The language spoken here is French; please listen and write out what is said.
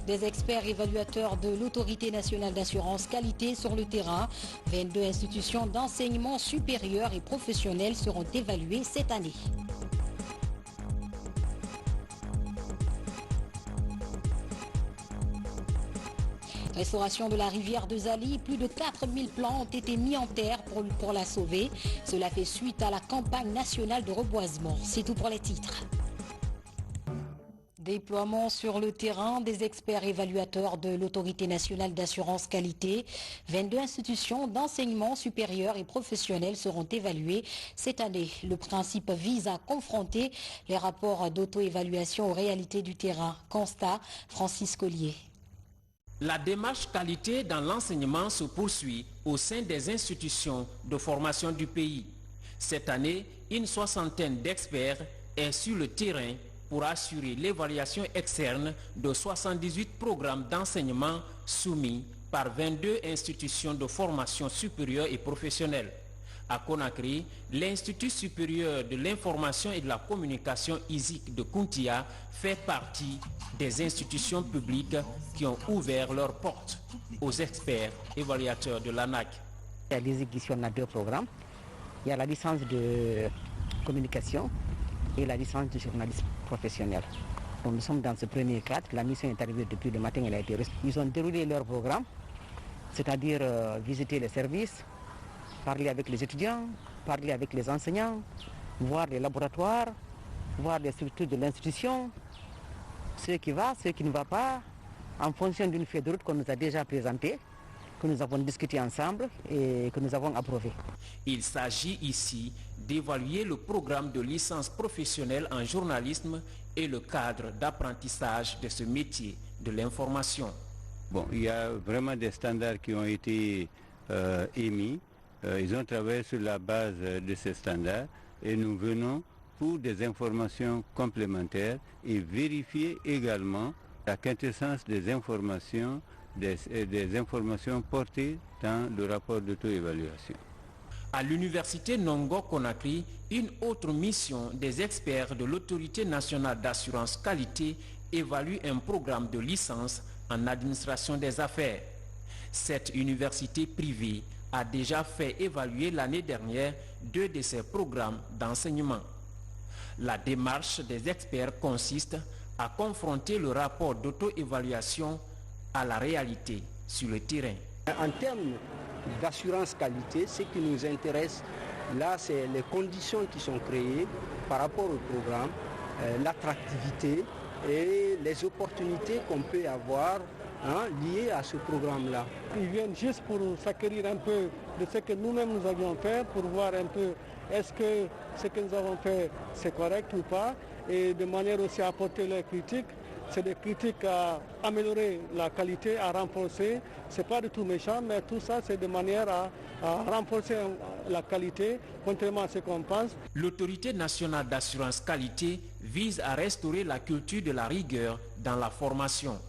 des experts évaluateurs de l'Autorité nationale d'assurance qualité sur le terrain. 22 institutions d'enseignement supérieur et professionnel seront évaluées cette année. Restauration de la rivière de Zali, plus de 4000 plants ont été mis en terre pour la sauver. Cela fait suite à la campagne nationale de reboisement. C'est tout pour les titres. Déploiement sur le terrain des experts évaluateurs de l'Autorité nationale d'assurance qualité. 22 institutions d'enseignement supérieur et professionnel seront évaluées cette année. Le principe vise à confronter les rapports d'auto-évaluation aux réalités du terrain. Constat, Francis Collier. La démarche qualité dans l'enseignement se poursuit au sein des institutions de formation du pays. Cette année, une soixantaine d'experts est sur le terrain pour assurer l'évaluation externe de 78 programmes d'enseignement soumis par 22 institutions de formation supérieure et professionnelle. À Conakry, l'Institut supérieur de l'information et de la communication ISIC de Kountia fait partie des institutions publiques qui ont ouvert leurs portes aux experts évaluateurs de l'ANAC. À l'ISIC, ici, on a 2 programmes. Il y a la licence de communication et la licence de journalisme professionnel. Donc nous sommes dans ce premier cadre. La mission est arrivée depuis le matin, elle a été reçue. Ils ont déroulé leur programme, c'est-à-dire visiter les services, parler avec les étudiants, parler avec les enseignants, voir les laboratoires, voir les structures de l'institution, ce qui va, ce qui ne va pas, en fonction d'une feuille de route qu'on nous a déjà présentée, que nous avons discuté ensemble et que nous avons approuvé. Il s'agit ici d'évaluer le programme de licence professionnelle en journalisme et le cadre d'apprentissage de ce métier de l'information. Bon, il y a vraiment des standards qui ont été émis. Ils ont travaillé sur la base de ces standards et nous venons pour des informations complémentaires et vérifier également la quintessence des informations portées dans le rapport d'auto-évaluation. À l'université Nongo Conakry, une autre mission des experts de l'Autorité nationale d'assurance qualité évalue un programme de licence en administration des affaires. Cette université privée a déjà fait évaluer l'année dernière 2 de ses programmes d'enseignement. La démarche des experts consiste à confronter le rapport d'auto-évaluation à la réalité sur le terrain. En termes d'assurance qualité, ce qui nous intéresse là, c'est les conditions qui sont créées par rapport au programme, l'attractivité et les opportunités qu'on peut avoir liées à ce programme-là. Ils viennent juste pour s'acquérir un peu de ce que nous-mêmes nous avions fait, pour voir un peu est-ce que ce que nous avons fait c'est correct ou pas, et de manière aussi à apporter leurs critiques. C'est des critiques à améliorer la qualité, à renforcer. Ce n'est pas du tout méchant, mais tout ça c'est de manière à renforcer la qualité, contrairement à ce qu'on pense. L'Autorité nationale d'assurance qualité vise à restaurer la culture de la rigueur dans la formation.